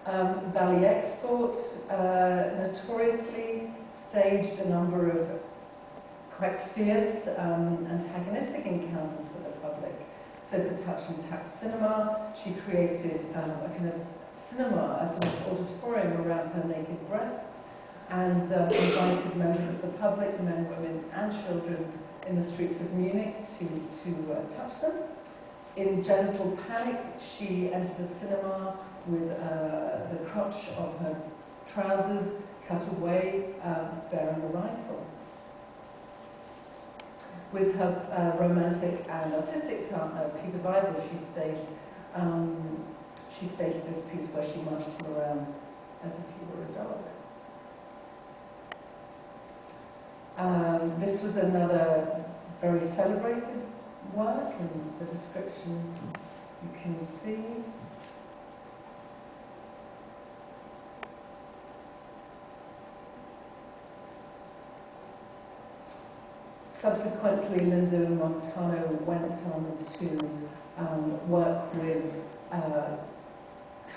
Valley Export notoriously staged a number of quite fierce, antagonistic encounters with the public. So for Touch and Tap Cinema, she created a kind of cinema, a sort of auditorium around her naked breasts, and invited members of the public, men, women, and children, in the streets of Munich to touch them. In Genital Panic, she entered a cinema with the crotch of her trousers cut away, bearing a rifle. With her romantic and artistic partner, Peter Weibel, she staged this piece where she marched him around as if he were a dog. This was another very celebrated work, and the description you can see. Subsequently, Linda Montano went on to work with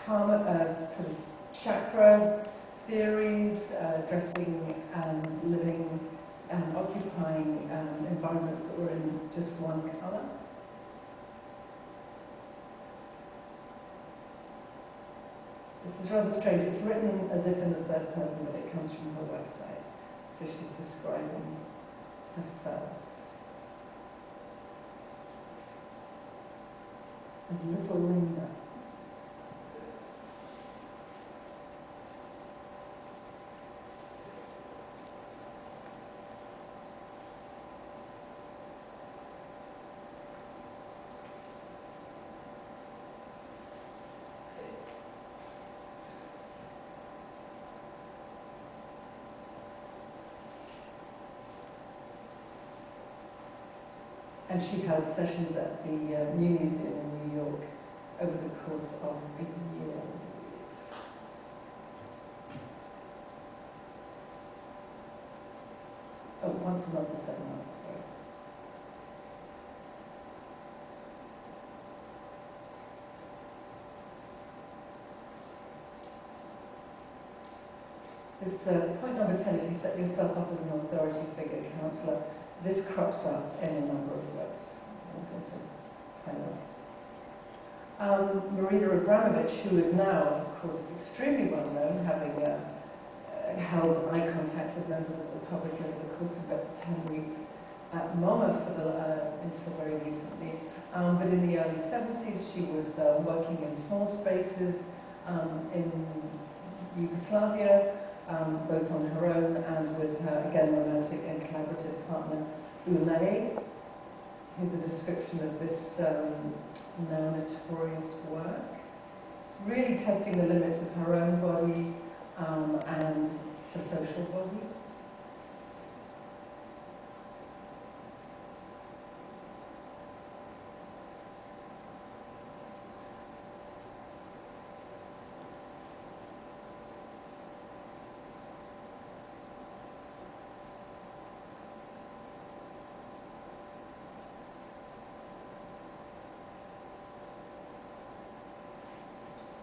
karma, sort of chakra theories, dressing and living and occupying environments that were in just one colour. This is rather strange. It's written as if in the third person, but it comes from her website. So she's describing herself as Little Linda. And she held sessions at the New Museum in New York over the course of a year. Oh, once a month for 7 months, sorry. This point number 10, if you set yourself up as an authority figure, counsellor, this crops up in a number of ways. I'm going to highlight. Marina Abramovich, who is now, of course, extremely well known, having held eye contact with members of the public over the course of about 10 weeks at MoMA until very recently. But in the early 70s, she was working in small spaces in Yugoslavia, both on her own and with her, again, romantic and collaborative partner, Ulay. Here's a description of this now notorious work, really testing the limits of her own body and the social body.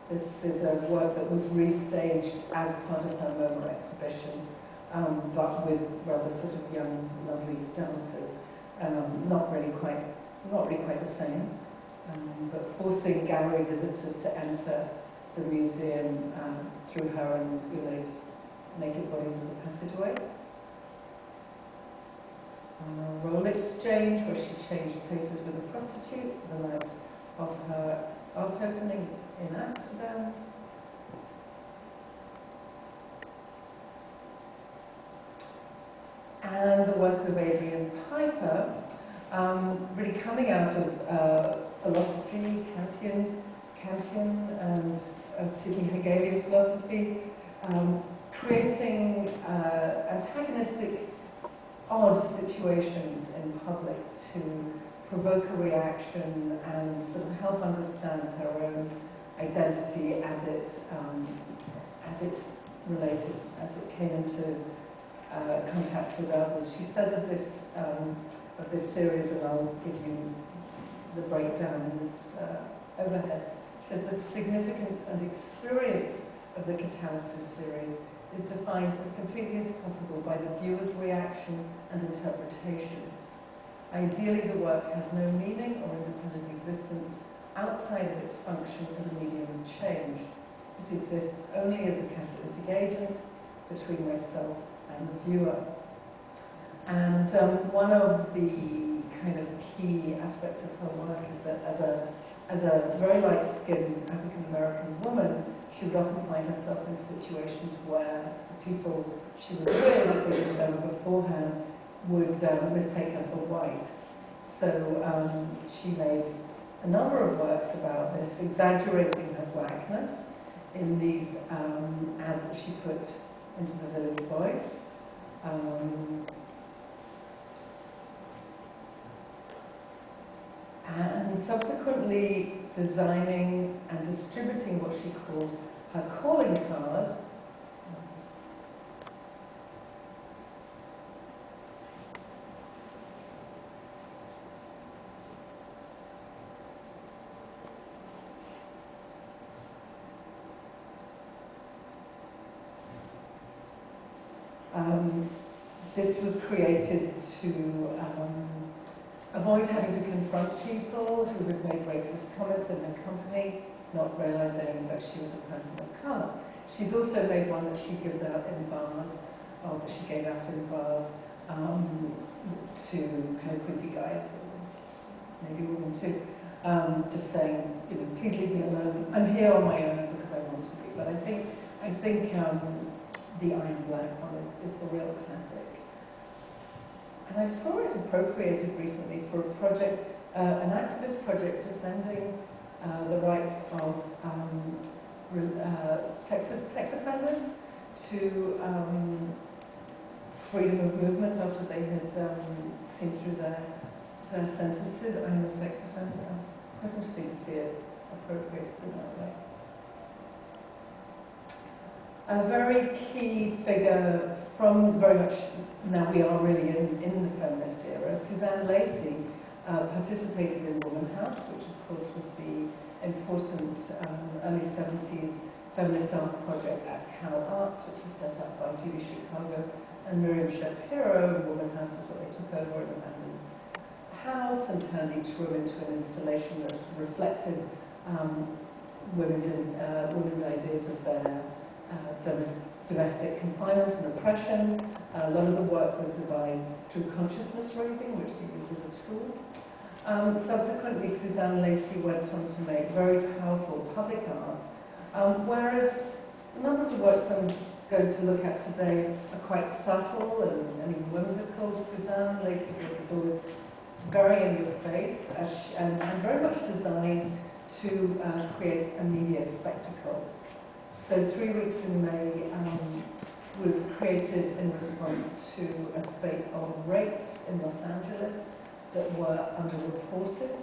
This is a work that was restaged as part of her MoMA exhibition, but with rather sort of young, lovely dancers. Not really quite the same, but forcing gallery visitors to enter the museum through her and Ulay's naked bodies in the passageway. Role exchange, where she changed places with a prostitute for the night of her art opening in Amsterdam. And the work of Adrian Piper, really coming out of philosophy, Kantian and particularly Hegelian philosophy, creating antagonistic, odd situations in public to provoke a reaction and sort of help understand her own identity as it related, as it came into contact with others. She said of this series, and I'll give you the breakdown in this overhead, she said the significance and experience of the Catalysis series is defined as completely as possible by the viewer's reaction and interpretation. Ideally, the work has no meaning or independent existence outside of its function as a medium of change. It exists only as a catalytic agent between myself and the viewer. And one of the kind of key aspects of her work is that as a very light-skinned African-American woman, she would often find herself in situations where the people she was with, who didn't know her beforehand, would mistake her for white. So she made a number of works about this, exaggerating her blackness in these ads that she put into the Village Voice. And subsequently designing and distributing what she called her calling card. This was created to avoid having to confront people who had made racist comments in her company, not realizing that she was a person of colour. She's also made one that she gives out in bars, or that she gave out in bars to kind of creepy guys, maybe women too, just saying, you know, please leave me alone. I'm here on my own because I want to be. But I think the Iron Black one is the real classic. And I saw it appropriated recently for a project, an activist project defending the rights of sex offenders to freedom of movement after they had seen through their sentences. I'm a sex offender. Quite interesting to see it appropriated in that way. A very key figure from very much, now we are really in the feminist era, Suzanne Lacey participated in Woman House, which of course was the important early 70s feminist art project at Cal Arts, which was set up by Julie Chicago and Miriam Shapiro. Woman House is what they took over an abandoned house and turned each room into an installation that reflected women's ideas of their domestic confinement and oppression. A lot of the work was devised through consciousness raising, which they used as a tool. Subsequently, Suzanne Lacey went on to make very powerful public art, whereas a number of the works I'm going to look at today are quite subtle and even whimsical. Suzanne Lacey was always very in your face and very much designed to create a media spectacle. So 3 Weeks in May was created in response to a spate of rapes in Los Angeles that were underreported.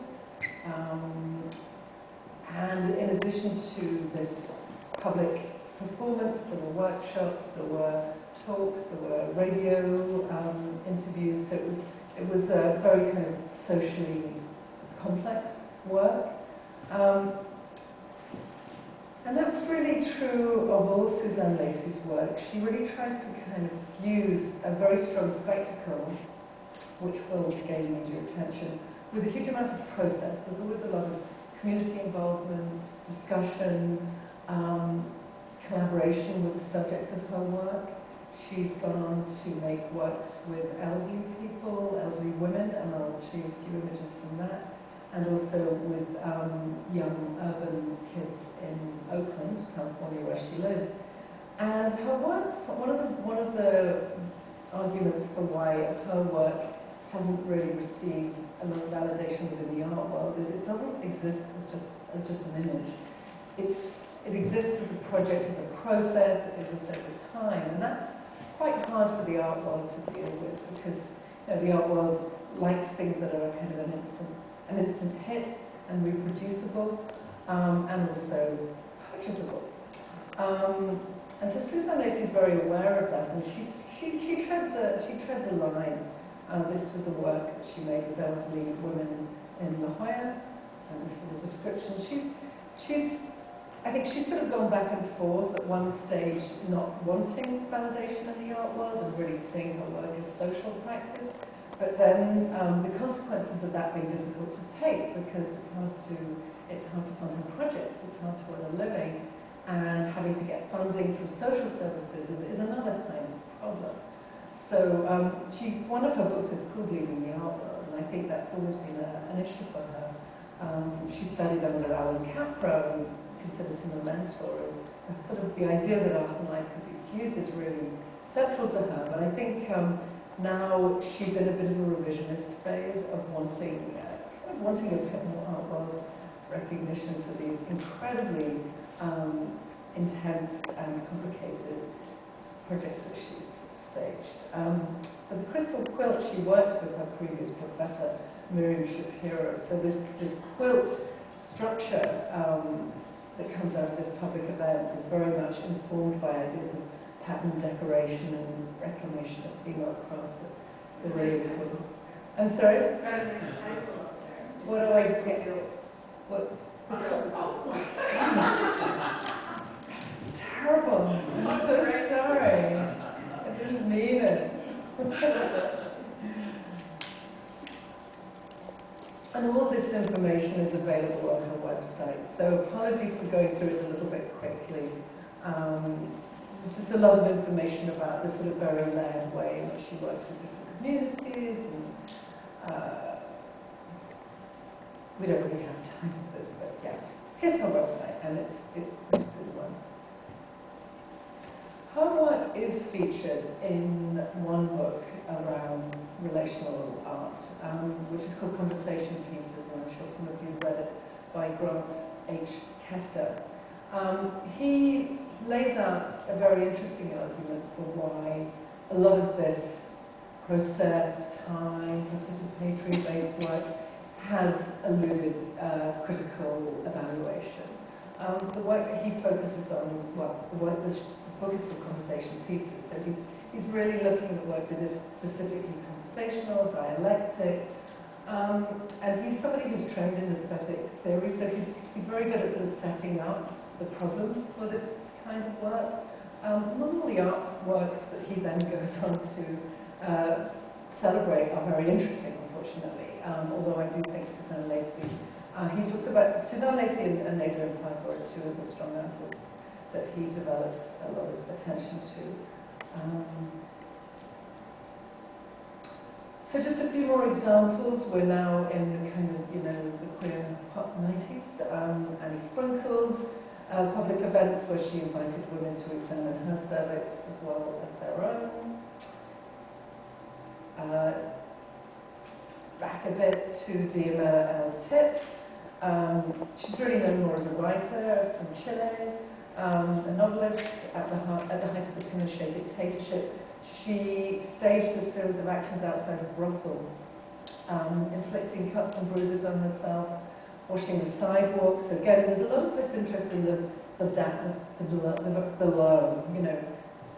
And in addition to this public performance, there were workshops, there were talks, there were radio interviews. So it was a very kind of socially complex work. And that's really true of all Suzanne Lacey's work. She really tries to kind of use a very strong spectacle, which will gain media attention, with a huge amount of process. There's always a lot of community involvement, discussion, collaboration with the subject of her work. She's gone on to make works with elderly people, elderly women, and I'll show you a few images from that, and also with young urban kids in Oakland, California, where she lives. And her work, one of the arguments for why her work hasn't really received a lot of validation within the art world is it doesn't exist as just an image. It exists as a project, as a process, it exists over time, and that's quite hard for the art world to deal with because the art world likes things that are kind of an instant hit and reproducible, and also purchasable. And so Suzanne Lacey is very aware of that, and she treads a line. This was a work that she made with elderly women in La Jolla, and this is a description. She's I think she's sort of gone back and forth. At one stage, not wanting validation in the art world and really seeing her work as social practice. But then the consequences of that being difficult to take because it's hard to fund her projects, it's hard to earn a living, and having to get funding from social services is another kind of problem. So one of her books is called Leaving the Art World, and I think that's always been an issue for her. She studied under Alan Capra, who considers him a mentor, and sort of the idea that art and life could be fused is really central to her. But I think now she's in a bit of a revisionist phase of wanting a bit more art world recognition for these incredibly intense and complicated projects that she's staged. For the Crystal Quilt, she worked with her previous professor, Miriam Shapiro. So this quilt structure that comes out of this public event is very much informed by ideas of pattern decoration and reclamation of female craft. That's really important. I'm sorry? What do I get? What? Terrible. I'm so sorry. I didn't mean it. And all this information is available on her website. So apologies for going through it a little bit quickly. There's just a lot of information about the sort of very layered way in which she works with different communities. And, we don't really have time for this, but yeah. Here's her website, and it's a good one. Her work is featured in one book around relational art, which is called Conversation Pieces, and I'm sure some of you read it, by Grant H. Kester. He lays out a very interesting argument for why a lot of this process, time, participatory-based work has eluded critical evaluation. The work that he focuses on, the work that book is called Conversation Pieces, so he's really looking at work that is specifically conversational, dialectic, and he's somebody who's trained in aesthetic theory, so he's very good at sort of setting up the problems for this kind of work. Not all the artworks that he then goes on to celebrate are very interesting, unfortunately, although I do think Suzanne Lacey, he talks about Suzanne Lacey and Nathan Piper are two of the strong artists that he develops a lot of attention to. So just a few more examples. We're now in the kind of, the queer pop 90s. Annie Sprinkles, public events where she invited women to examine her cervix as well as their own. Back a bit to Diamela L. Titz. She's really known more as a writer from Chile. A novelist at the height of the Pinochet dictatorship. She staged a series of actions outside of brothel, inflicting cuts and bruises on herself, washing the sidewalks. Again, there's a lot of this interest in the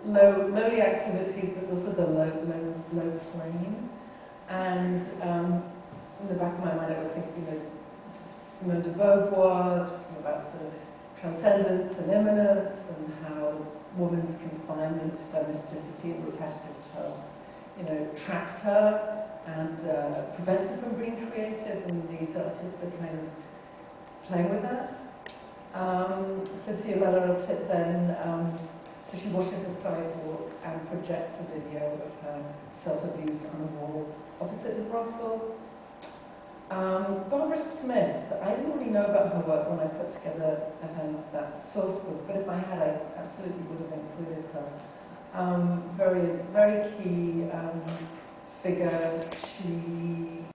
low, lowly activities, but also the low plane. And in the back of my mind, I was thinking, Simone de Beauvoir, talking about sort of transcendence and immanence, and how woman's confinement to domesticity and repetitive tasks, traps her and prevents her from being creative, and these artists are kind of playing with that. So Diamela L. Titz then, so she washes the sidewalk and projects a video of her self-abuse on a wall opposite the brothel. Barbara Smith, I didn't really know about her work when I put together that source book, but if I had, I absolutely would have included her. Very, very key figure. She